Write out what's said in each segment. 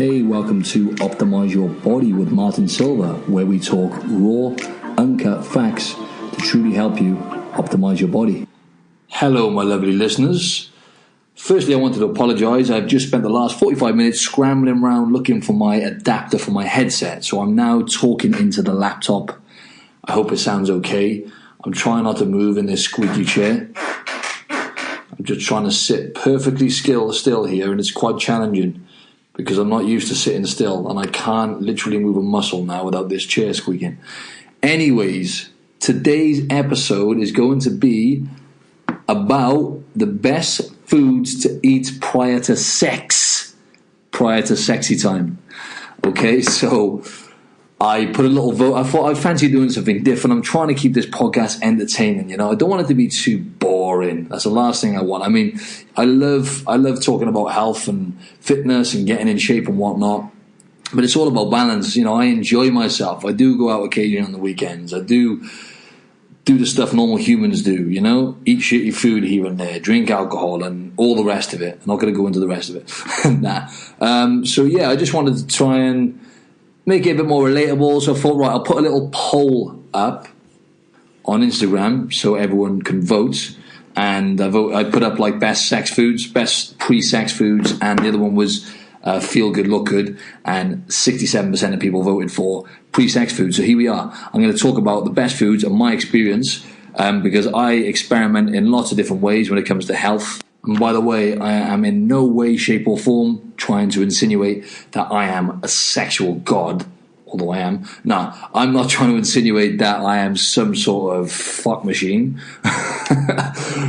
Hey, welcome to Optimize Your Body with Martin Silva, where we talk raw, uncut facts to truly help you optimize your body. Hello, my lovely listeners. Firstly, I wanted to apologize. I've just spent the last 45 minutes scrambling around looking for my adapter for my headset, so I'm now talking into the laptop. I hope it sounds okay. I'm trying not to move in this squeaky chair. I'm just trying to sit perfectly still here, and it's quite challenging because I'm not used to sitting still, and I can't literally move a muscle now without this chair squeaking. Anyways, today's episode is going to be about the best foods to eat prior to sexy time. Okay, so I put a little vote. I thought I fancy doing something different. I'm trying to keep this podcast entertaining. You know, I don't want it to be too boring. That's the last thing I want. I mean, I love talking about health and fitness and getting in shape and whatnot. But it's all about balance. You know, I enjoy myself. I do go out occasionally on the weekends. I do the stuff normal humans do, you know, eat shitty food here and there, drink alcohol and all the rest of it. I'm not going to go into the rest of it. Nah. So yeah, I just wanted to try and make it a bit more relatable. So I thought, right, I'll put a little poll up on Instagram so everyone can vote. And I put up like best sex foods, best pre-sex foods, and the other one was feel good, look good, and 67% of people voted for pre-sex food. So here we are. I'm going to talk about the best foods and my experience because I experiment in lots of different ways when it comes to health. And by the way, I am in no way, shape or form trying to insinuate that I am a sexual god, although I am. No, I'm not trying to insinuate that I am some sort of fuck machine.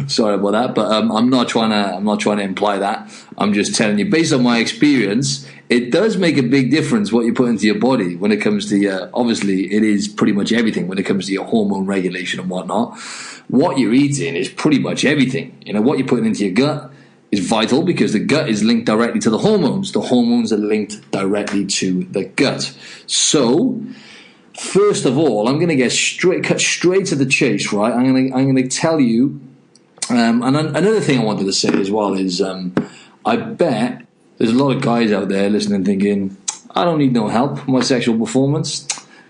Sorry about that, but I'm not trying to imply that. I'm just telling you, based on my experience, it does make a big difference what you put into your body when it comes to obviously it is pretty much everything when it comes to your hormone regulation and whatnot. What you're eating is pretty much everything. You know, what you're putting into your gut is vital because the gut is linked directly to the hormones. The hormones are linked directly to the gut. So, first of all, I'm going to cut straight to the chase, right? I'm going to tell you. And another thing I wanted to say as well is, I bet there's a lot of guys out there listening, thinking, "I don't need no help with my sexual performance.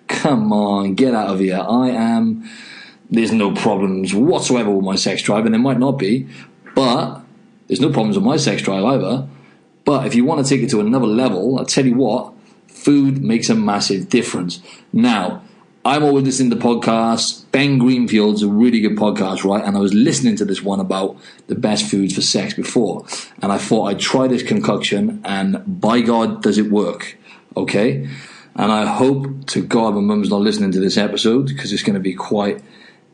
Come on, get out of here. There's no problems whatsoever with my sex drive," and there might not be, but there's no problems with my sex drive either. But if you want to take it to another level, I'll tell you what, food makes a massive difference. Now, I'm always listening to podcasts. Ben Greenfield's a really good podcast, right? And I was listening to this one about the best foods for sex before. And I thought I'd try this concoction, and by God, does it work, okay? And I hope to God my mum's not listening to this episode because it's going to be quite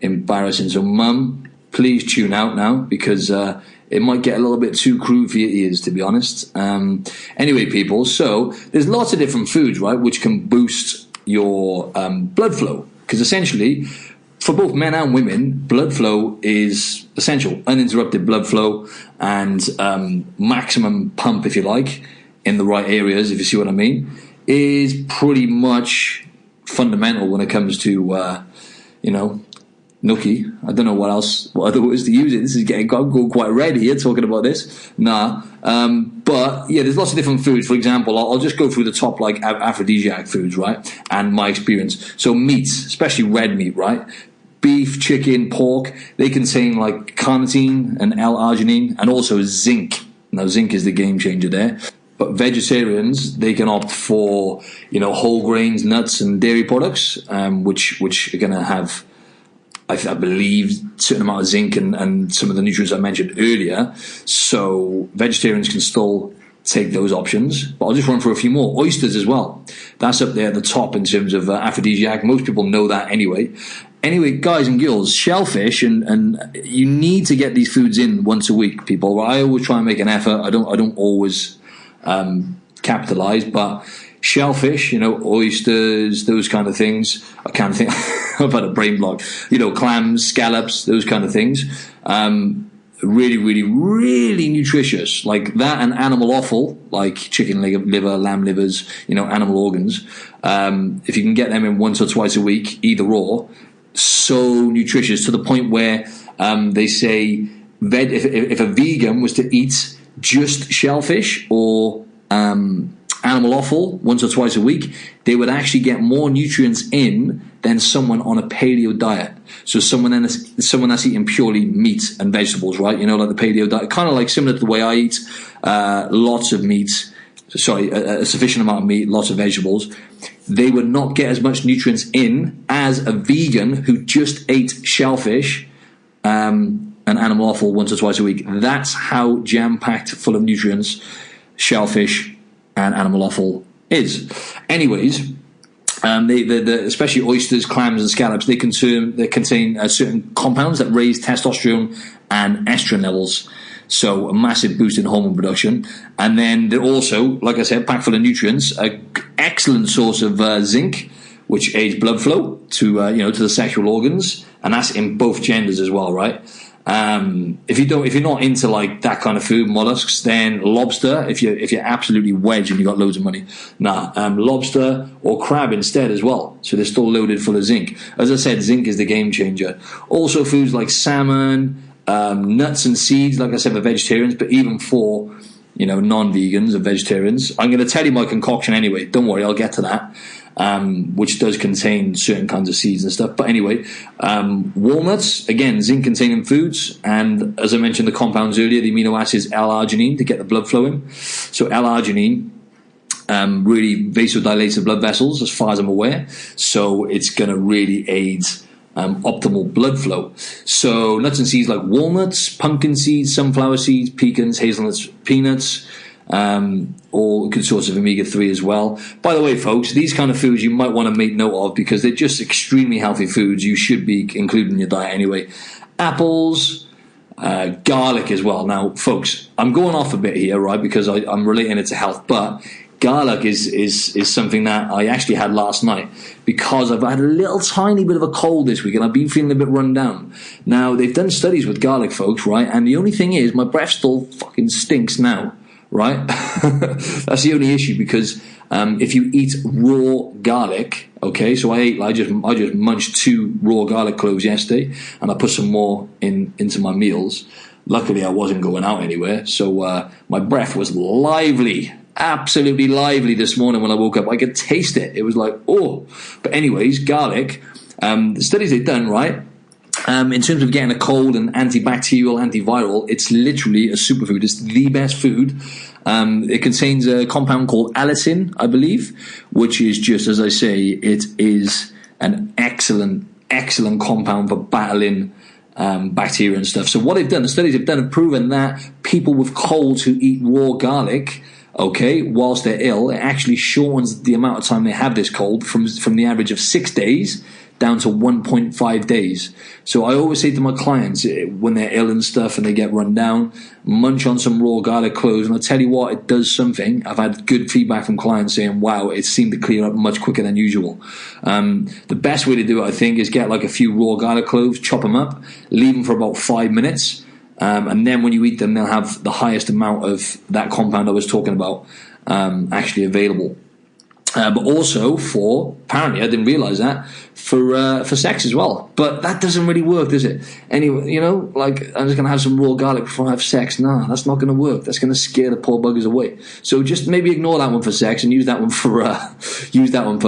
embarrassing. So, Mum, please tune out now because it might get a little bit too crude for your ears, to be honest. Anyway, people, so there's lots of different foods, right, which can boost your blood flow. Because essentially, for both men and women, blood flow is essential. Uninterrupted blood flow and maximum pump, if you like, in the right areas, if you see what I mean, is pretty much fundamental when it comes to, nookie. I don't know what other words to use it. This is I'm going quite red here talking about this. But yeah, there's lots of different foods. For example, I'll just go through the top like aphrodisiac foods, right? And my experience. So meats, especially red meat, right? Beef, chicken, pork, they contain like carnitine and L-arginine and also zinc. Now, zinc is the game changer there. But vegetarians, they can opt for, whole grains, nuts, and dairy products, which are going to have, I believe, a certain amount of zinc and some of the nutrients I mentioned earlier. So vegetarians can still take those options. But I'll just run through a few more. Oysters as well. That's up there at the top in terms of aphrodisiac. Most people know that anyway. Anyway, guys and girls, shellfish, and you need to get these foods in once a week, people. I always try and make an effort. I don't always capitalize, but shellfish, oysters, those kind of things. I can't think. I've had a brain block. Clams, scallops, those kind of things. Really, really, really nutritious. Like that and animal offal, like chicken liver, lamb livers, animal organs. If you can get them in once or twice a week, either or, so nutritious to the point where they say if a vegan was to eat just shellfish or animal offal once or twice a week, they would actually get more nutrients in than someone on a paleo diet. So someone that's eating purely meat and vegetables, right? You know, like the paleo diet, kind of like similar to the way I eat, lots of meat, a sufficient amount of meat, lots of vegetables. They would not get as much nutrients in as a vegan who just ate shellfish and animal offal once or twice a week. That's how jam-packed full of nutrients shellfish and animal offal is. Anyways, especially oysters, clams, and scallops, they contain certain compounds that raise testosterone and estrogen levels. So a massive boost in hormone production. And then they're also, like I said, packed full of nutrients, an excellent source of zinc, which aids blood flow to the sexual organs, and that's in both genders as well, right? If you're not into like that kind of food, mollusks, then lobster. If you're absolutely wedged and you got loads of money, lobster or crab instead as well. So they're still loaded full of zinc. As I said, zinc is the game changer. Also, foods like salmon, nuts and seeds, like I said, for vegetarians, but even for non-vegans and vegetarians. I'm going to tell you my concoction anyway. Don't worry, I'll get to that. Which does contain certain kinds of seeds and stuff. But anyway, walnuts, again, zinc-containing foods. And as I mentioned the compounds earlier, the amino acids L-arginine to get the blood flowing. So L-arginine really vasodilates the blood vessels, as far as I'm aware. So it's going to really aid optimal blood flow. So nuts and seeds like walnuts, pumpkin seeds, sunflower seeds, pecans, hazelnuts, peanuts, all good source of omega-3 as well. By the way, folks, these kind of foods you might want to make note of because they're just extremely healthy foods you should be including in your diet anyway. Apples, garlic as well. Now, folks, I'm going off a bit here, right, because I'm relating it to health, but garlic is something that I actually had last night because I've had a little tiny bit of a cold this week and I've been feeling a bit run down. Now, they've done studies with garlic, folks, right, and the only thing is my breath still fucking stinks now. Right? That's the only issue because if you eat raw garlic, okay, so I just munched 2 raw garlic cloves yesterday and I put some more into my meals. Luckily I wasn't going out anywhere, so my breath was lively, absolutely lively this morning when I woke up. I could taste it. It was like, oh. But anyways, garlic, the studies they've done, right, in terms of getting a cold and antibacterial, antiviral, it's literally a superfood. It's the best food. It contains a compound called allicin, I believe, which is just, as I say, it is an excellent compound for battling bacteria and stuff. So what they've done, the studies they've done have proven that people with colds who eat raw garlic, okay, whilst they're ill, it actually shortens the amount of time they have this cold from the average of 6 days down to 1.5 days. So I always say to my clients when they're ill and stuff and they get run down, munch on some raw garlic cloves, and I'll tell you what, it does something. I've had good feedback from clients saying, wow, it seemed to clear up much quicker than usual. The best way to do it, I think, is get like a few raw garlic cloves, chop them up, leave them for about 5 minutes, and then when you eat them, they'll have the highest amount of that compound I was talking about actually available. But also apparently I didn't realize that, for sex as well. But that doesn't really work, does it? Anyway, like I'm just going to have some raw garlic before I have sex. Nah, that's not going to work. That's going to scare the poor buggers away. So just maybe ignore that one for sex and use that one for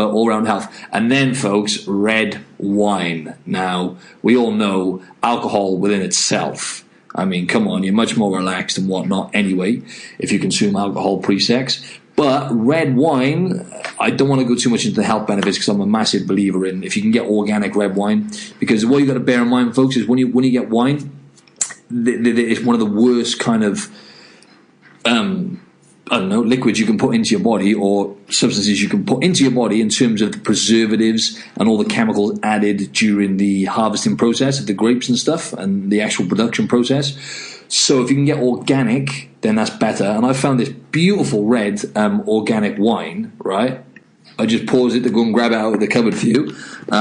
all-round health. And then, folks, red wine. Now, we all know alcohol within itself. I mean, come on, you're much more relaxed and whatnot anyway if you consume alcohol pre-sex. But red wine, I don't want to go too much into the health benefits because I'm a massive believer in if you can get organic red wine. Because what you got to bear in mind, folks, is when you get wine, it's one of the worst kind of liquids you can put into your body or substances you can put into your body in terms of the preservatives and all the chemicals added during the harvesting process of the grapes and stuff and the actual production process. So if you can get organic, then that's better. And I found this beautiful red organic wine, right? I just paused it to go and grab it out of the cupboard for you.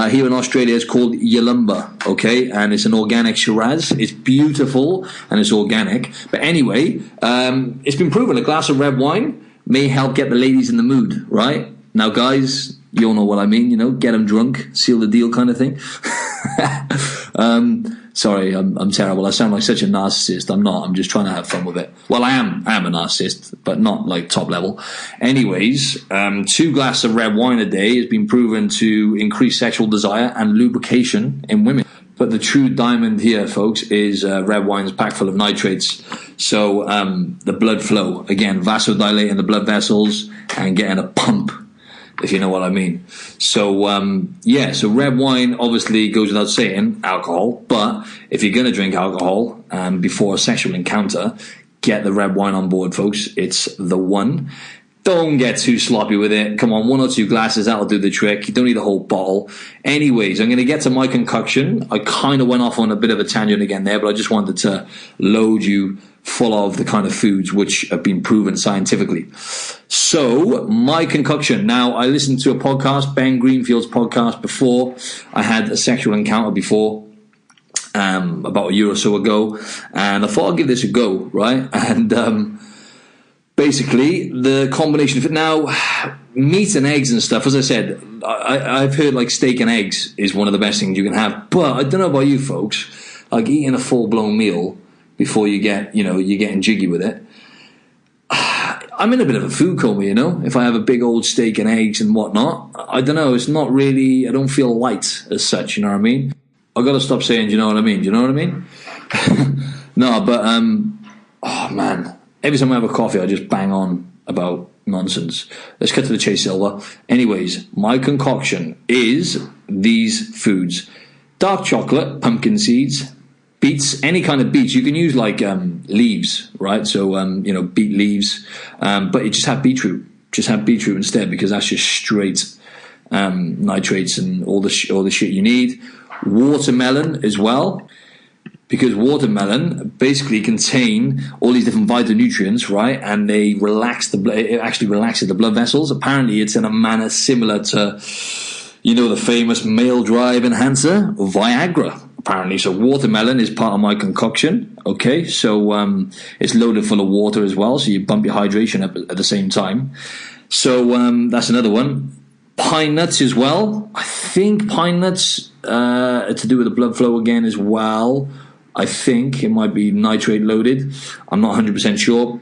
Here in Australia, it's called Yalumba, okay? And it's an organic Shiraz. It's beautiful and it's organic. But anyway, it's been proven a glass of red wine may help get the ladies in the mood, right? Now, guys, you all know what I mean, get them drunk, seal the deal kind of thing. Sorry, I'm terrible. I sound like such a narcissist. I'm not. I'm just trying to have fun with it. Well, I am a narcissist, but not like top level. Anyways, 2 glasses of red wine a day has been proven to increase sexual desire and lubrication in women. But the true diamond here, folks, is red wine's packed full of nitrates. So the blood flow, again, vasodilating the blood vessels and getting a pump, if you know what I mean. So, so red wine obviously goes without saying, alcohol. But if you're going to drink alcohol before a sexual encounter, get the red wine on board, folks. It's the one. Don't get too sloppy with it. Come on, 1 or 2 glasses, that'll do the trick. You don't need a whole bottle. Anyways, I'm going to get to my concoction. I kind of went off on a bit of a tangent again there, but I just wanted to load you full of the kind of foods which have been proven scientifically. So, my concoction. Now, I listened to a podcast, Ben Greenfield's podcast, before. I had a sexual encounter before, about a year or so ago, and I thought I'd give this a go, right? And basically, the combination of it. Now, meat and eggs and stuff, as I said, I've heard like steak and eggs is one of the best things you can have. But I don't know about you folks, like eating a full-blown meal before you get, you're getting jiggy with it. I'm in a bit of a food coma, if I have a big old steak and eggs and whatnot. I don't know, it's not really, I don't feel light as such, you know what I mean? I've got to stop saying, do you know what I mean? Do you know what I mean? No, but, oh man. Every time I have a coffee, I just bang on about nonsense. Let's cut to the chase, Silver. Anyways, my concoction is these foods. Dark chocolate, pumpkin seeds, beets, any kind of beets. You can use like leaves, right? So, beet leaves. But you just have beetroot. Just have beetroot instead, because that's just straight nitrates and all the shit you need. Watermelon as well. Because watermelon basically contain all these different phytonutrients, right? And they relax it actually relaxes the blood vessels. Apparently it's in a manner similar to, the famous male drive enhancer, Viagra, apparently. So watermelon is part of my concoction, okay? So it's loaded full of water as well, so you bump your hydration up at the same time. So that's another one. Pine nuts as well. I think pine nuts to do with the blood flow again as well. I think it might be nitrate loaded. I'm not 100% sure.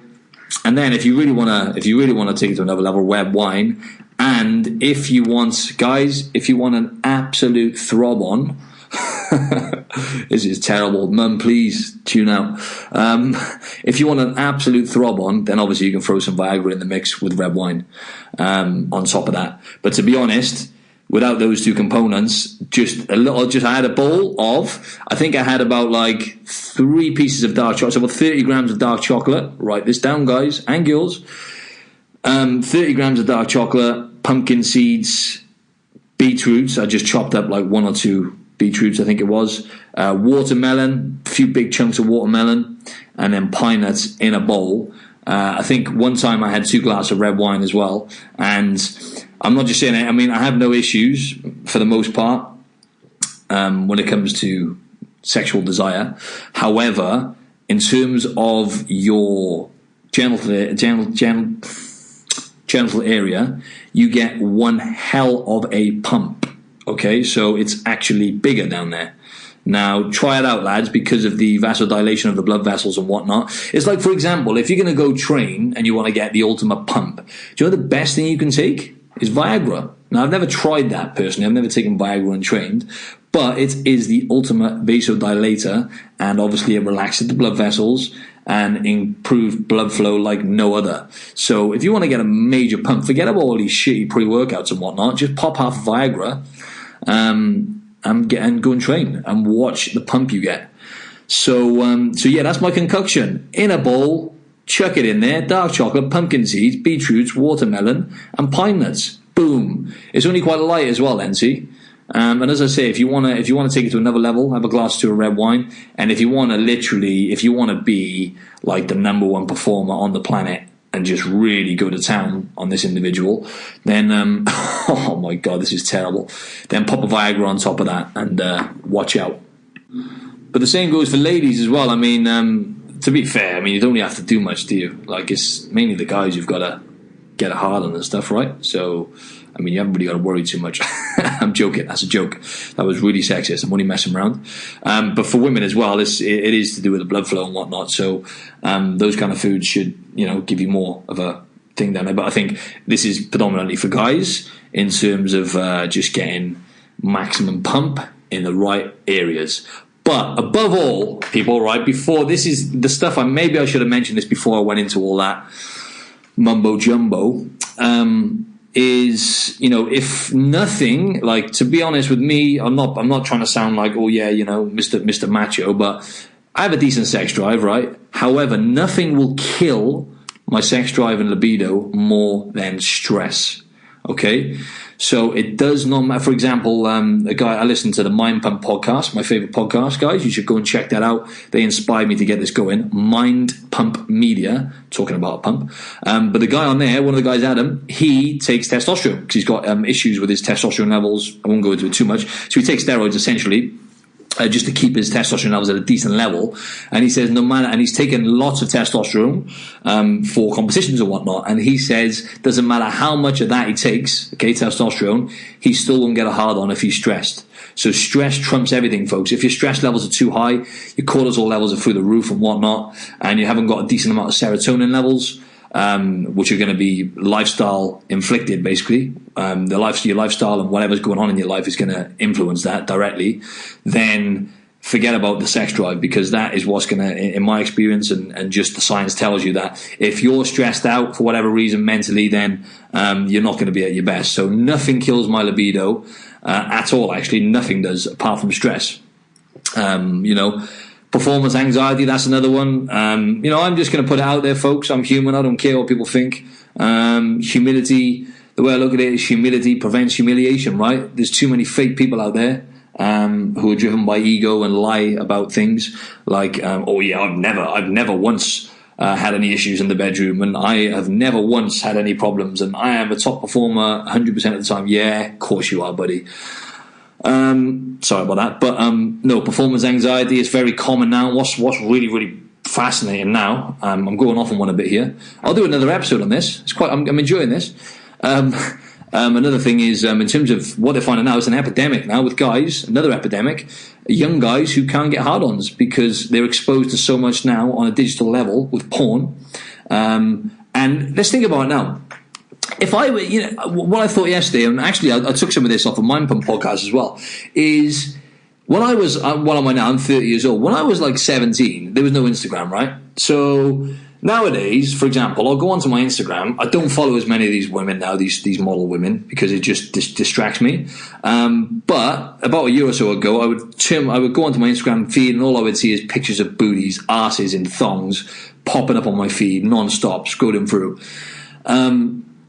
And then if you really want to take it to another level, red wine. And if you want an absolute throb on, this is terrible. Mum, please tune out. If you want an absolute throb on, then obviously you can throw some Viagra in the mix with red wine on top of that. But to be honest, without those 2 components, I had a bowl of, I think I had about like 3 pieces of dark chocolate, so about 30 grams of dark chocolate. Write this down, guys and girls. 30 grams of dark chocolate, pumpkin seeds, beetroots. I just chopped up like 1 or 2 beetroots, I think it was. Watermelon, a few big chunks of watermelon, and then pine nuts in a bowl. I think one time I had 2 glasses of red wine as well, and I'm not just saying it. I mean, I have no issues for the most part when it comes to sexual desire. However, in terms of your genital area, you get one hell of a pump. Okay, so it's actually bigger down there. Now, try it out, lads, because of the vasodilation of the blood vessels and whatnot. It's like, for example, if you're going to go train and you want to get the ultimate pump, do you know the best thing you can take? Is Viagra. Now, I've never tried that personally. I've never taken Viagra and trained, but it is the ultimate vasodilator, and obviously it relaxes the blood vessels and improves blood flow like no other. So if you want to get a major pump, forget about all these shitty pre-workouts and whatnot. Just pop half Viagra and go and train and watch the pump you get. So yeah, that's my concoction. In a bowl, chuck it in there, dark chocolate, pumpkin seeds, beetroots, watermelon, and pine nuts. Boom. It's only quite light as well, then, see? And as I say, if you want to take it to another level, have a glass or 2 of red wine. And if you want to be like the number 1 performer on the planet and just really go to town on this individual, then, oh my God, this is terrible. Then pop a Viagra on top of that and watch out. But the same goes for ladies as well. I mean, to be fair, I mean, you don't really have to do much, do you? Like, it's mainly the guys who've got to get it hard on and stuff, right? So, I mean, you haven't really got to worry too much. I'm joking. That's a joke. That was really sexist. I'm only messing around. But for women as well, it is to do with the blood flow and whatnot. So those kind of foods should, give you more of a thing down there. But I think this is predominantly for guys in terms of just getting maximum pump in the right areas. But above all, people, right, before, this is the stuff, maybe I should have mentioned this before I went into all that mumbo jumbo, is, if nothing, like, to be honest with me, I'm not trying to sound like, oh yeah, Mr. Macho, but I have a decent sex drive, right? However, nothing will kill my sex drive and libido more than stress. Okay? So it does not matter. For example, a guy, I listened to the Mind Pump podcast, my favorite podcast, guys. You should go and check that out. They inspired me to get this going. Mind Pump Media, talking about a pump. But the guy on there, one of the guys, Adam, he takes testosterone because he's got issues with his testosterone levels. I won't go into it too much. So he takes steroids essentially. Just to keep his testosterone levels at a decent level, and he says and he's taken lots of testosterone for competitions and whatnot, and he says doesn't matter how much of that he takes, okay, testosterone, he still won't get a hard on if he's stressed. So stress trumps everything, folks. If your stress levels are too high, your cortisol levels are through the roof and whatnot, and you haven't got a decent amount of serotonin levels, which are going to be lifestyle inflicted, basically. Your lifestyle and whatever's going on in your life is going to influence that directly. Then forget about the sex drive, because that is what's going to, in my experience, and just the science tells you that if you're stressed out for whatever reason mentally, then you're not going to be at your best. So nothing kills my libido at all. Actually, nothing does apart from stress. Performance anxiety, that's another one. I'm just going to put it out there, folks. I'm human. I don't care what people think. Humility, the way I look at it is humility prevents humiliation, right? There's too many fake people out there who are driven by ego and lie about things like, I've never once had any issues in the bedroom, and I have never once had any problems, and I am a top performer 100% of the time. Yeah, of course you are, buddy. Sorry about that, but no, performance anxiety is very common now. What's really, really fascinating now, I'm going off on one a bit here. I'll do another episode on this. I'm enjoying this. Another thing is, in terms of what they're finding now, it's an epidemic now with guys, another epidemic, young guys who can't get hard-ons because they're exposed to so much now on a digital level with porn. And let's think about it now. If I were, what I thought yesterday, and actually I took some of this off of Mind Pump podcast as well, is when I was, what am I now? I'm 30 years old. When I was like 17, there was no Instagram, right? So nowadays, for example, I'll go onto my Instagram. I don't follow as many of these women now, these model women, because it just distracts me. But about a year or so ago, I would go onto my Instagram feed, and all I would see is pictures of booties, asses in thongs popping up on my feed non-stop, scrolling through.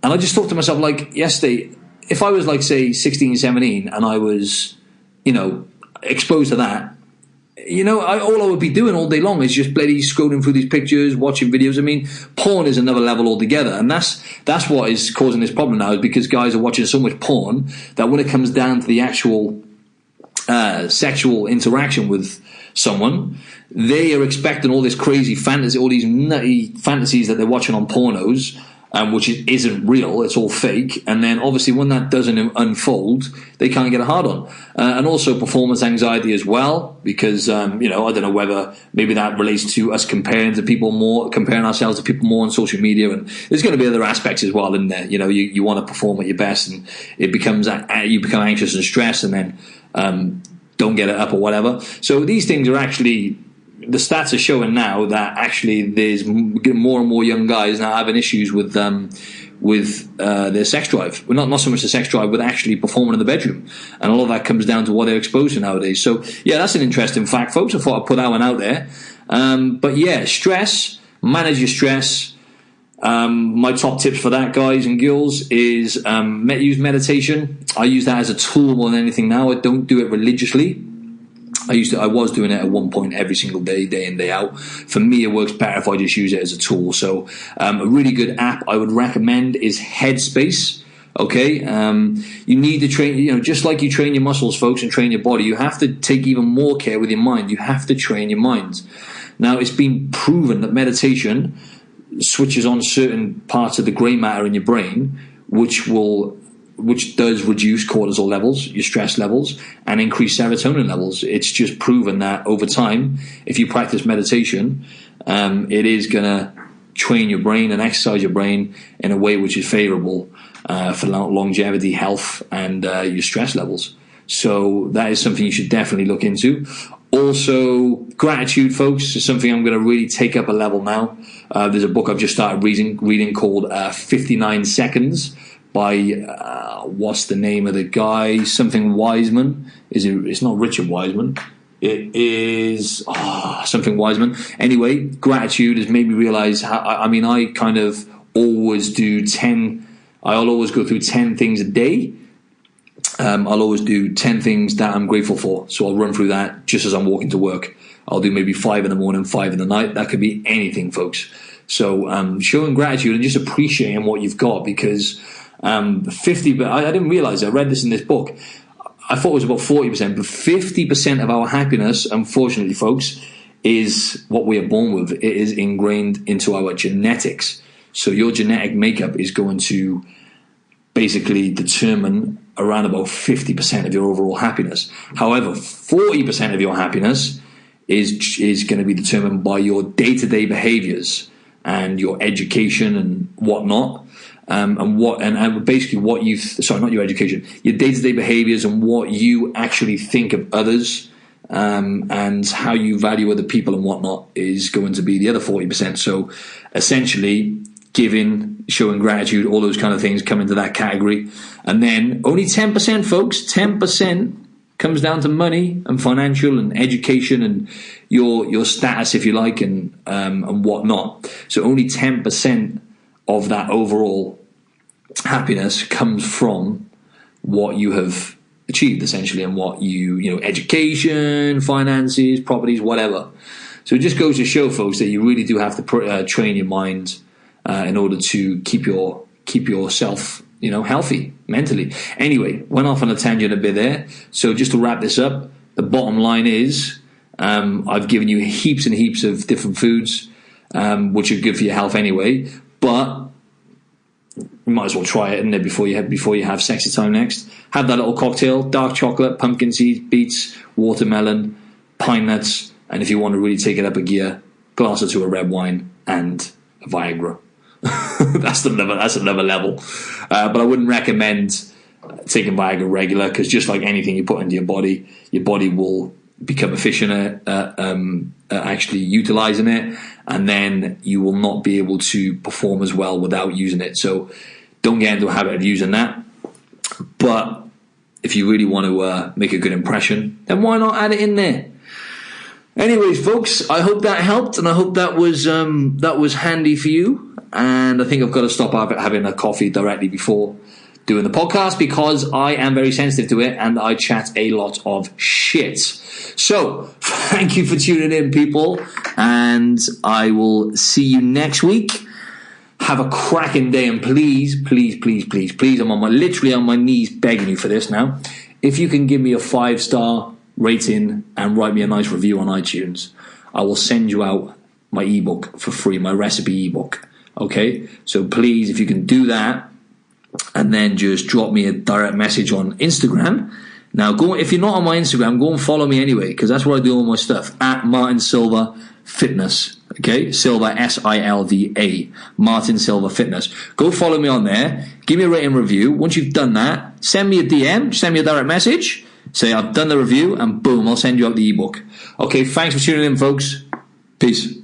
And I just thought to myself, like, yesterday, if I was, like, say, 16, 17, and I was, exposed to that, all I would be doing all day long is just bloody scrolling through these pictures, watching videos. I mean, porn is another level altogether, and that's what is causing this problem now, is because guys are watching so much porn that when it comes down to the actual sexual interaction with someone, they are expecting all this crazy fantasy, all these nutty fantasies that they're watching on pornos, which isn't real, it's all fake. And then obviously when that doesn't unfold, they can't get a hard on. And also performance anxiety as well, because, I don't know whether maybe that relates to us comparing ourselves to people more on social media. And there's going to be other aspects as well in there. You want to perform at your best, and it becomes, you become anxious and stressed, and then don't get it up or whatever. So these things are actually, the stats are showing now that actually there's more and more young guys now having issues with their sex drive. Well, not so much the sex drive, but actually performing in the bedroom. And all of that comes down to what they're exposed to nowadays. So, yeah, that's an interesting fact, folks. I thought I'd put that one out there. But, yeah, stress, manage your stress. My top tips for that, guys and girls, is use meditation. I use that as a tool more than anything now. I don't do it religiously. I was doing it at one point every single day, day in, day out. For me, it works better if I just use it as a tool. So a really good app I would recommend is Headspace. Okay, you need to train, just like you train your muscles, folks, and train your body, you have to take even more care with your mind. You have to train your mind. Now, it's been proven that meditation switches on certain parts of the grey matter in your brain, which will which does reduce cortisol levels, your stress levels, and increase serotonin levels. It's just proven that over time, if you practice meditation, it is going to train your brain and exercise your brain in a way which is favorable for longevity, health, and your stress levels. So that is something you should definitely look into. Also, gratitude, folks, is something I'm going to really take up a level now. There's a book I've just started reading called 59 Seconds by, what's the name of the guy? Something Wiseman. It's not Richard Wiseman. It is something Wiseman. Anyway, gratitude has made me realize how, I kind of always do 10, I'll always go through 10 things a day. I'll always do 10 things that I'm grateful for. So I'll run through that just as I'm walking to work. I'll do maybe 5 in the morning, 5 in the night. That could be anything, folks. So showing gratitude and just appreciating what you've got, because 50, but I didn't realize, I read this in this book. I thought it was about 40%, but 50% of our happiness, unfortunately, folks, is what we are born with. It is ingrained into our genetics. So your genetic makeup is going to basically determine around about 50% of your overall happiness. However, 40% of your happiness is going to be determined by your day-to-day behaviors and your education and whatnot. And basically what you, not your education, your day-to-day behaviors and what you actually think of others, and how you value other people and whatnot is going to be the other 40%. So essentially, giving, showing gratitude, all those kind of things come into that category. And then only 10%, folks, 10% comes down to money and financial and education and your status, if you like, and whatnot. So only 10% of that overall happiness comes from what you have achieved, essentially, and what you education, finances, properties, whatever. So it just goes to show, folks, that you really do have to train your mind in order to keep yourself healthy mentally. Anyway, went off on a tangent a bit there. So just to wrap this up, the bottom line is I've given you heaps and heaps of different foods which are good for your health anyway, but you might as well try it before you have sexy time next. Have that little cocktail: dark chocolate, pumpkin seeds, beets, watermelon, pine nuts, and if you want to really take it up a gear, glass or two of red wine and a Viagra. That's another level. But I wouldn't recommend taking Viagra regular, because just like anything you put into your body will become efficient at actually utilizing it, and then you will not be able to perform as well without using it. So don't get into a habit of using that. But if you really want to make a good impression, then why not add it in there? Anyways, folks, I hope that helped, and I hope that was handy for you. And I think I've got to stop having a coffee directly before doing the podcast, because I am very sensitive to it and I chat a lot of shit. So thank you for tuning in, people, and I will see you next week. Have a cracking day, and please, I'm literally on my knees begging you for this now. If you can give me a 5-star rating and write me a nice review on iTunes, I will send you out my ebook for free, my recipe ebook. Okay, so please, if you can do that, and then just drop me a direct message on Instagram. Now, if you're not on my Instagram, go and follow me anyway, because that's where I do all my stuff, at Martin Silva Fitness. Okay, Silva, Silva, Martin Silva Fitness. Go follow me on there. Give me a rating review. Once you've done that, send me a DM, send me a direct message. Say I've done the review, and boom, I'll send you out the ebook. Okay, thanks for tuning in, folks. Peace.